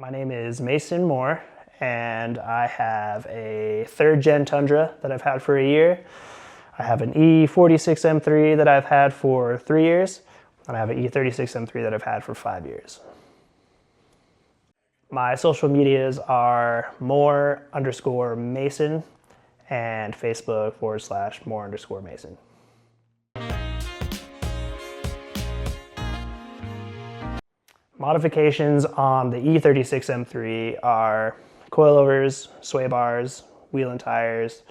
My name is Mason Moore, and I have a third-gen Tundra that I've had for a year. I have an E46 M3 that I've had for 3 years, and I have an E36 M3 that I've had for 5 years. My social medias are more_Mason and Facebook /more_Mason. Modifications on the E36 M3 are coilovers, sway bars, wheel and tires,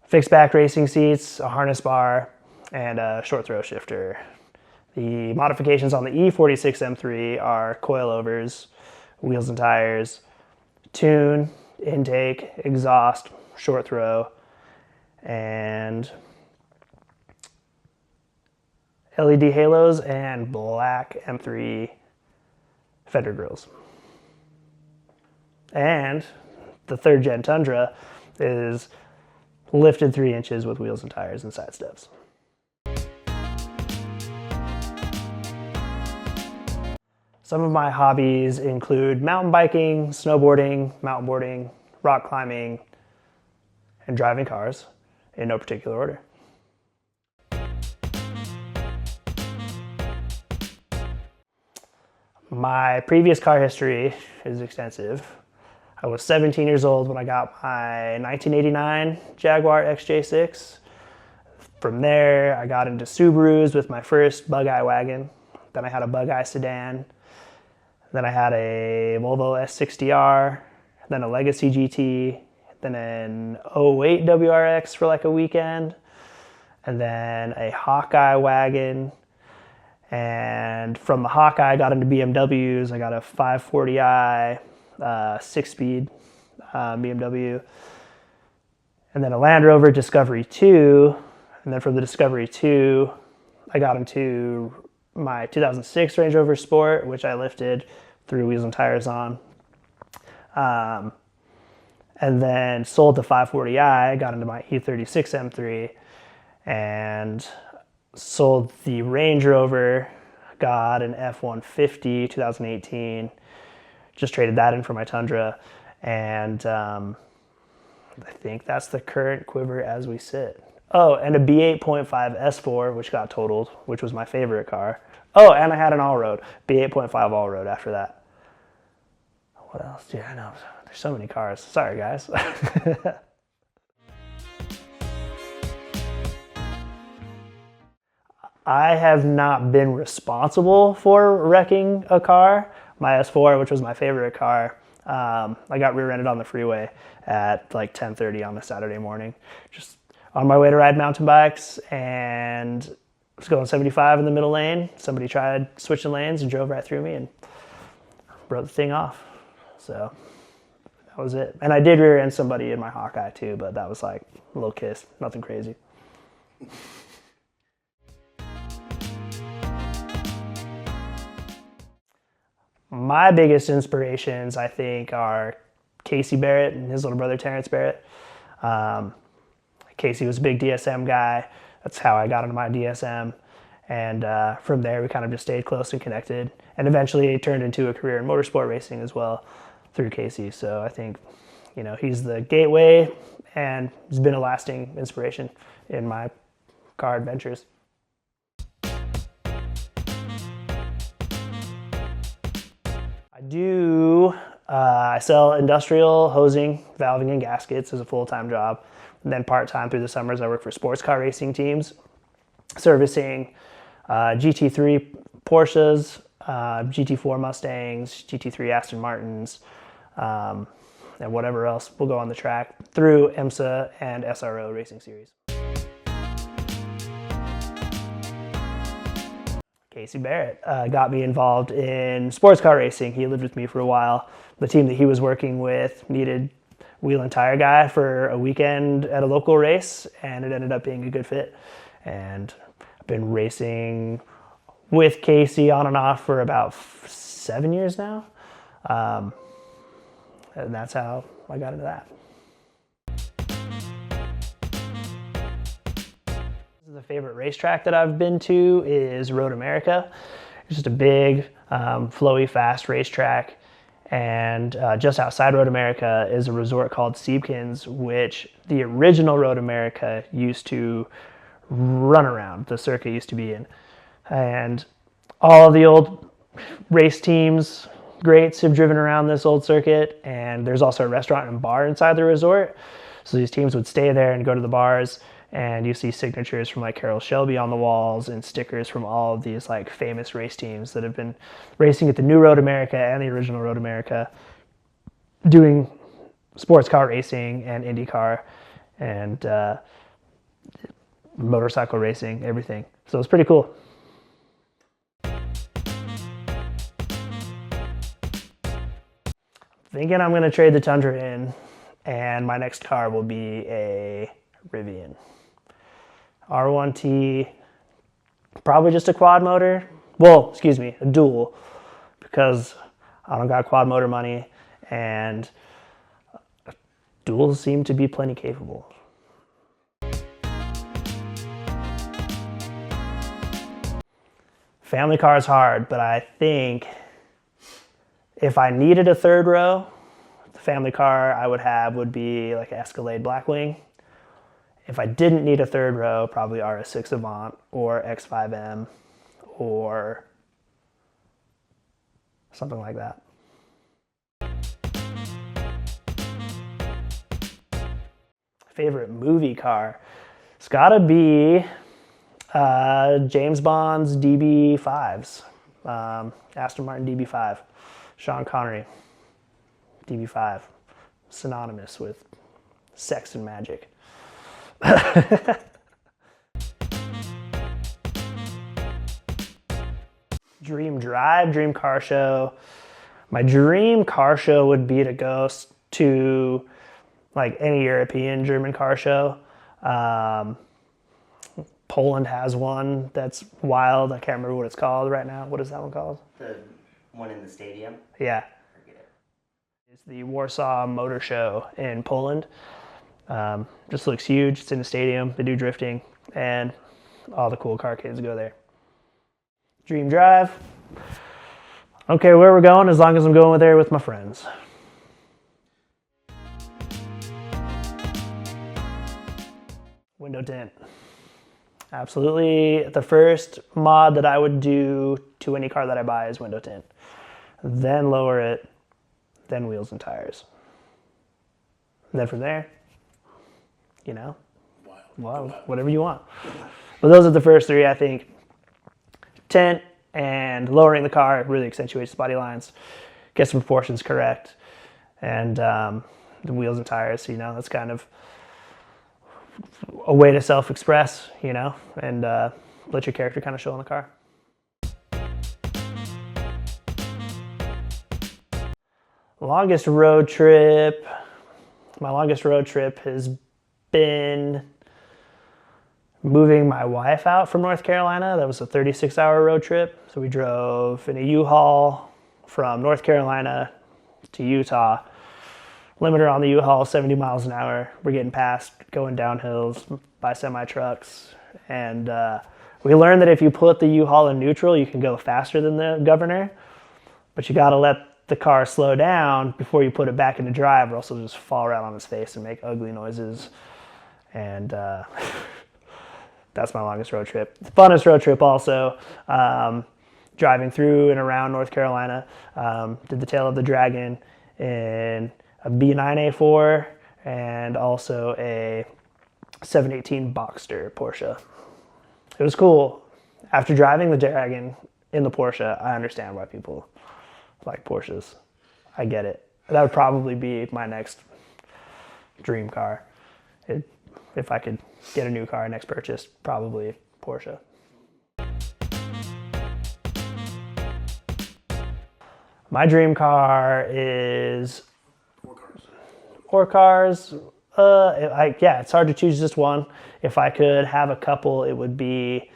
fixed back racing seats, a harness bar, and a short throw shifter. The modifications on the E46 M3 are coilovers, wheels and tires, tune, intake, exhaust, short throw, and LED halos and black M3 fender grills. And the third gen Tundra is lifted 3 inches with wheels and tires and side steps. Some of my hobbies include mountain biking, snowboarding, mountain boarding, rock climbing, and driving cars in no particular order. My previous car history is extensive. I was 17 years old when I got my 1989 Jaguar XJ6. From there, I got into Subarus with my first Bug-Eye wagon. Then I had a Bug-Eye sedan. Then I had a Volvo S60R, then a Legacy GT, then an 08 WRX for like a weekend, and then a Hawkeye wagon. And from the Hawkeye, I got into BMWs. I got a 540i, 6-speed BMW, and then a Land Rover Discovery 2. And then from the Discovery 2, I got into my 2006 Range Rover Sport, which I lifted threw wheels and tires on. And then sold the 540i, got into my E36 M3, and sold the Range Rover, got an F-150 2018, just traded that in for my Tundra, and I think that's the current quiver as we sit. Oh, and a B8.5 S4, which got totaled, which was my favorite car. Oh, and I had an all-road, B8.5 all-road after that. What else? Yeah, I know, there's so many cars. Sorry, guys. I have not been responsible for wrecking a car. My S4, which was my favorite car, I got rear-ended on the freeway at like 10:30 on a Saturday morning. Just on my way to ride mountain bikes, and I was going 75 in the middle lane. Somebody tried switching lanes and drove right through me and broke the thing off. So that was it. And I did rear-end somebody in my Hawkeye too, but that was like a little kiss, nothing crazy. My biggest inspirations, I think, are Casey Barrett and his little brother Terrence Barrett. Casey was a big DSM guy. That's how I got into my DSM. And from there, we kind of just stayed close and connected. And eventually it turned into a career in motorsport racing as well through Casey. So I think, you know, he's the gateway and he's been a lasting inspiration in my car adventures. I sell industrial hosing, valving, and gaskets as a full-time job. And then part-time through the summers, I work for sports car racing teams, servicing GT3 Porsches, GT4 Mustangs, GT3 Aston Martins, and whatever else will go on the track through IMSA and SRO racing series. Casey Barrett got me involved in sports car racing. He lived with me for a while. The team that he was working with needed wheel and tire guy for a weekend at a local race, and it ended up being a good fit. And I've been racing with Casey on and off for about 7 years now. And that's how I got into that. The favorite racetrack that I've been to is Road America. It's just a big flowy, fast racetrack. And just outside Road America is a resort called Siebkens, which the original Road America used to run around, the circuit used to be in. And all of the old race teams, greats, have driven around this old circuit. And there's also a restaurant and bar inside the resort. So these teams would stay there and go to the bars. And you see signatures from like Carroll Shelby on the walls and stickers from all of these like famous race teams that have been racing at the new Road America and the original Road America, doing sports car racing and IndyCar and motorcycle racing, everything. So it's pretty cool. Thinking I'm going to trade the Tundra in, and my next car will be a Rivian. R1T, probably just a quad motor. Well, excuse me, a dual, because I don't got quad motor money, and duals seem to be plenty capable. Family car is hard, but I think if I needed a third row, the family car I would have would be like an Escalade Blackwing. If I didn't need a third row, probably RS6 Avant or X5M or something like that. Favorite movie car? It's gotta be James Bond's DB5s. Aston Martin DB5. Sean Connery, DB5. Synonymous with sex and magic. Dream drive, dream car show. My dream car show would be to go to like any European German car show. Poland has one that's wild. I can't remember what it's called right now. What is that one called? The one in the stadium? Yeah. It's the Warsaw Motor Show in Poland. Just looks huge. It's in the stadium. They do drifting, and all the cool car kids go there. Dream drive. I don't care where we're going as long as I'm going there with my friends. Window tint. Absolutely. The first mod that I would do to any car that I buy is window tint. Then lower it, then wheels and tires. And then from there, you know, well, whatever you want. But those are the first three, I think. Tint and lowering the car really accentuates the body lines, gets the proportions correct, and the wheels and tires, you know, that's kind of a way to self-express, you know, and let your character kind of show in the car. Longest road trip. My longest road trip has been moving my wife out from North Carolina. That was a 36-hour road trip. So we drove in a U-Haul from North Carolina to Utah. Limiter on the U-Haul, 70 miles an hour. We're getting past, going down hills by semi-trucks. And we learned that if you put the U-Haul in neutral, you can go faster than the governor. But you got to let the car slow down before you put it back into drive, or else it'll just fall right on its face and make ugly noises. And that's my longest road trip. The funnest road trip also, driving through and around North Carolina. Did the Tail of the Dragon in a B9A4 and also a 718 Boxster Porsche. It was cool. After driving the Dragon in the Porsche, I understand why people like Porsches. I get it. That would probably be my next dream car. If I could get a new car, next purchase, probably Porsche. My dream car is Four cars. Yeah, it's hard to choose just one. If I could have a couple, it would be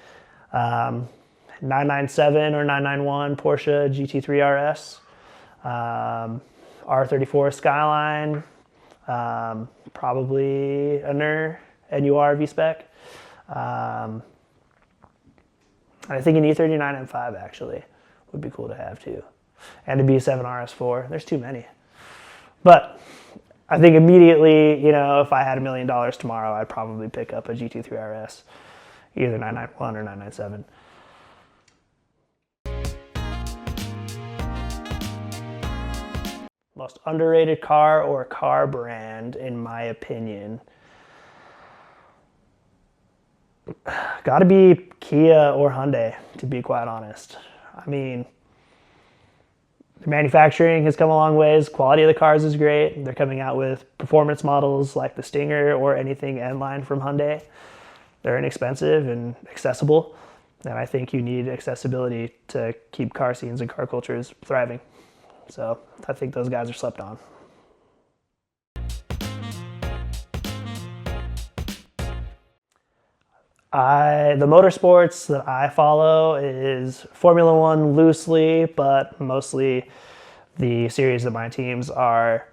997 or 991 Porsche GT3 RS, R34 Skyline, probably a NUR V-Spec. I think an E39 M5 actually would be cool to have too. And a B7 RS4. There's too many. But I think immediately, you know, if I had $1 million tomorrow, I'd probably pick up a GT3 RS, either 991 or 997. Most underrated car or car brand, in my opinion, got to be Kia or Hyundai, to be quite honest. I mean, the manufacturing has come a long ways. Quality of the cars is great. They're coming out with performance models like the Stinger or anything N-Line from Hyundai. They're inexpensive and accessible, and I think you need accessibility to keep car scenes and car cultures thriving. So I think those guys are slept on. The motorsports that I follow is Formula One loosely, but mostly the series that my teams are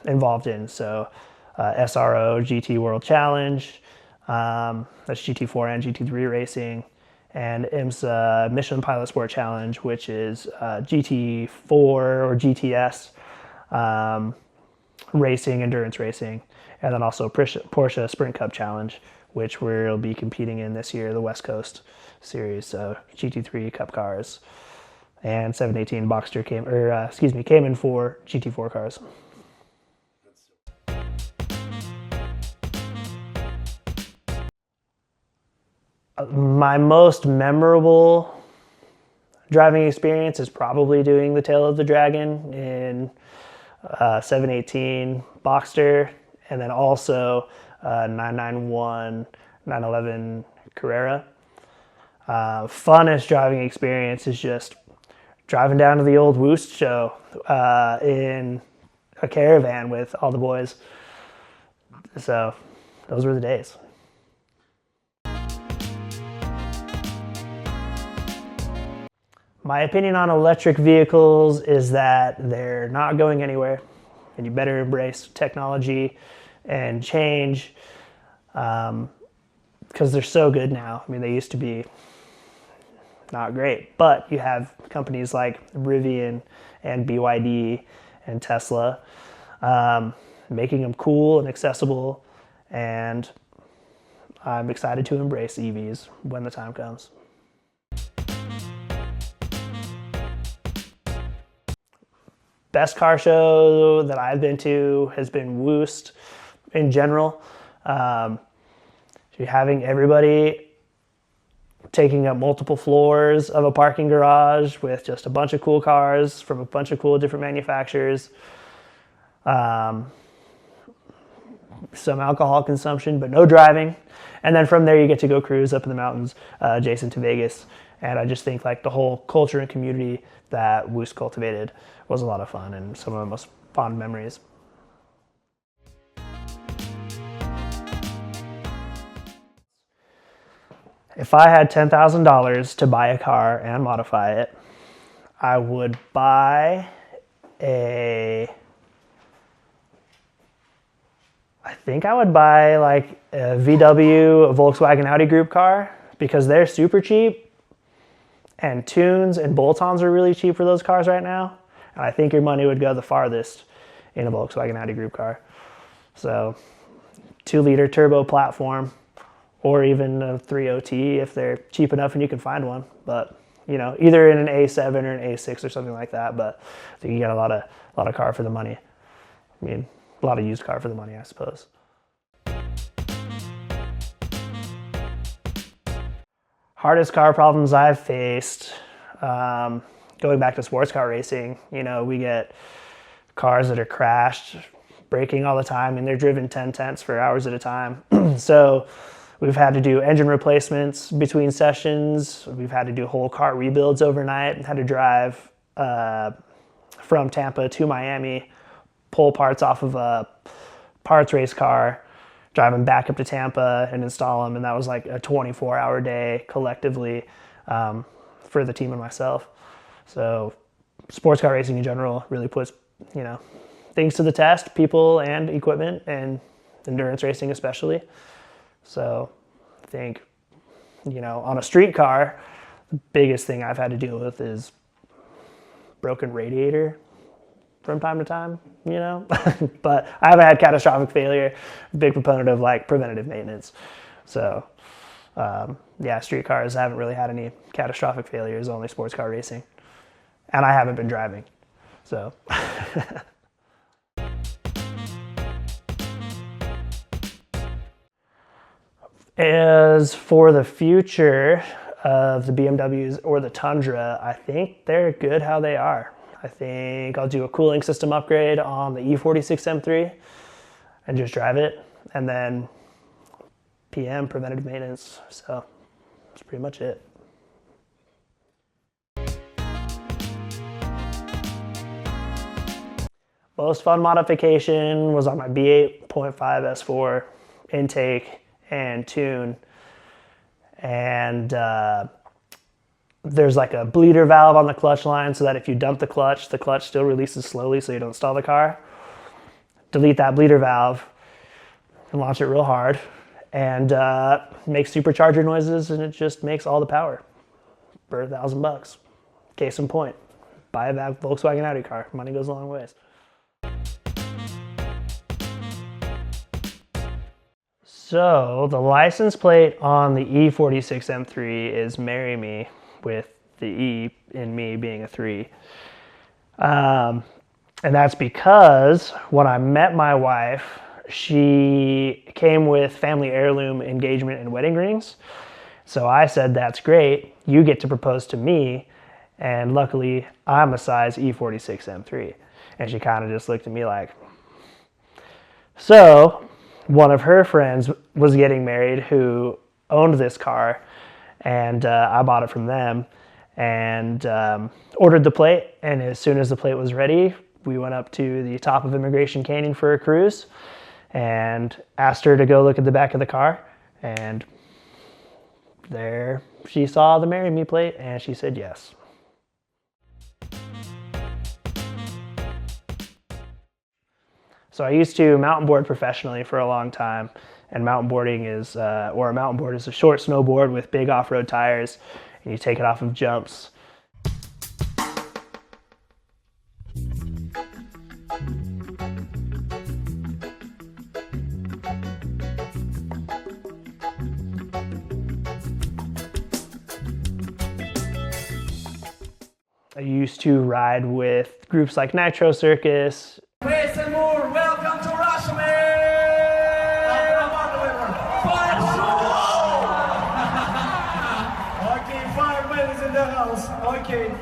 involved in. So SRO, GT World Challenge, that's GT4 and GT3 racing, and IMSA Michelin Pilot Sport Challenge, which is GT4 or GTS racing, endurance racing, and then also Porsche Sprint Cup Challenge, which we'll be competing in this year, the West Coast Series, so GT3 Cup cars, and 718 Boxster Cayman 4 GT4 cars. My most memorable driving experience is probably doing the Tail of the Dragon in 718 Boxster, and then also 991, 911 Carrera. Funnest driving experience is just driving down to the old Woost show in a caravan with all the boys. So those were the days. My opinion on electric vehicles is that they're not going anywhere, and you better embrace technology and change because they're so good now. I mean, they used to be not great, but you have companies like Rivian and BYD and Tesla making them cool and accessible, and I'm excited to embrace EVs when the time comes. Best car show that I've been to has been Woost in general. You're having everybody taking up multiple floors of a parking garage with just a bunch of cool cars from a bunch of cool different manufacturers. Some alcohol consumption, but no driving. And then from there you get to go cruise up in the mountains adjacent to Vegas. And I just think like the whole culture and community that Woost cultivated was a lot of fun and some of the most fond memories. If I had $10,000 to buy a car and modify it, I would buy I think I would buy like a VW, a Volkswagen Audi Group car, because they're super cheap, and tunes and bolt-ons are really cheap for those cars right now. And I think your money would go the farthest in a Volkswagen Audi Group car. So 2-liter turbo platform, or even a 3OT if they're cheap enough and you can find one. But you know, either in an A7 or an A6 or something like that. But I think you get a lot of car for the money. I mean, a lot of used car for the money, I suppose. Hardest car problems I've faced, going back to sports car racing, you know, we get cars that are crashed, breaking all the time, and they're driven 10/10ths for hours at a time. So we've had to do engine replacements between sessions. We've had to do whole car rebuilds overnight, and had to drive from Tampa to Miami, pull parts off of a parts race car, drive them back up to Tampa and install them. And that was like a 24-hour day collectively for the team and myself. So sports car racing in general really puts, you know, things to the test, people and equipment, and endurance racing especially. So I think, you know, on a street car, biggest thing I've had to deal with is broken radiator from time to time, you know. But I haven't had catastrophic failure. Big proponent of like preventative maintenance. So yeah, street cars haven't really had any catastrophic failures, only sports car racing. And I haven't been driving. So as for the future of the BMWs or the Tundra, I think they're good how they are. I think I'll do a cooling system upgrade on the E46 M3 and just drive it, and then PM, preventative maintenance. So that's pretty much it. Most fun modification was on my B8.5 S4 intake and tune, and there's like a bleeder valve on the clutch line so that if you dump the clutch still releases slowly so you don't stall the car. Delete that bleeder valve and launch it real hard, and makes supercharger noises, and it just makes all the power for $1,000. Case in point, buy a Volkswagen Audi car. Money goes a long ways. So the license plate on the E46 M3 is "Marry Me," with the E in me being a 3. And that's because when I met my wife, she came with family heirloom engagement and wedding rings. So I said, that's great, you get to propose to me. And luckily, I'm a size E46 M3. And she kind of just looked at me like. So one of her friends was getting married who owned this car, and I bought it from them and ordered the plate. And as soon as the plate was ready, we went up to the top of Immigration Canyon for a cruise and asked her to go look at the back of the car. And there she saw the "Marry Me" plate, and she said yes. So I used to mountain board professionally for a long time, and mountain boarding is, or a mountain board is a short snowboard with big off-road tires, and you take it off of jumps. I used to ride with groups like Nitro Circus. Praise and more, welcome to Russia, man! Okay, 5 minutes in the house. Okay.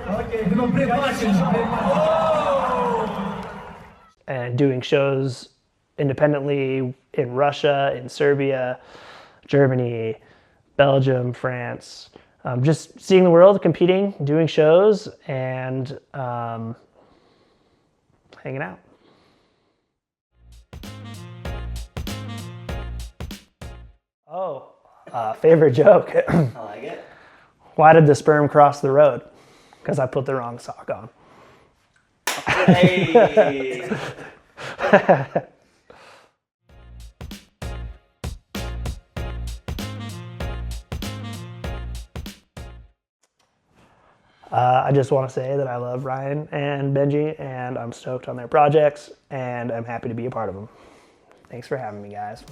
And doing shows independently in Russia, in Serbia, Germany, Belgium, France. Just seeing the world, competing, doing shows, and hanging out. Oh, favorite joke. I like it. Why did the sperm cross the road? Because I put the wrong sock on. Hey! I just want to say that I love Ryan and Benji, and I'm stoked on their projects, and I'm happy to be a part of them. Thanks for having me, guys.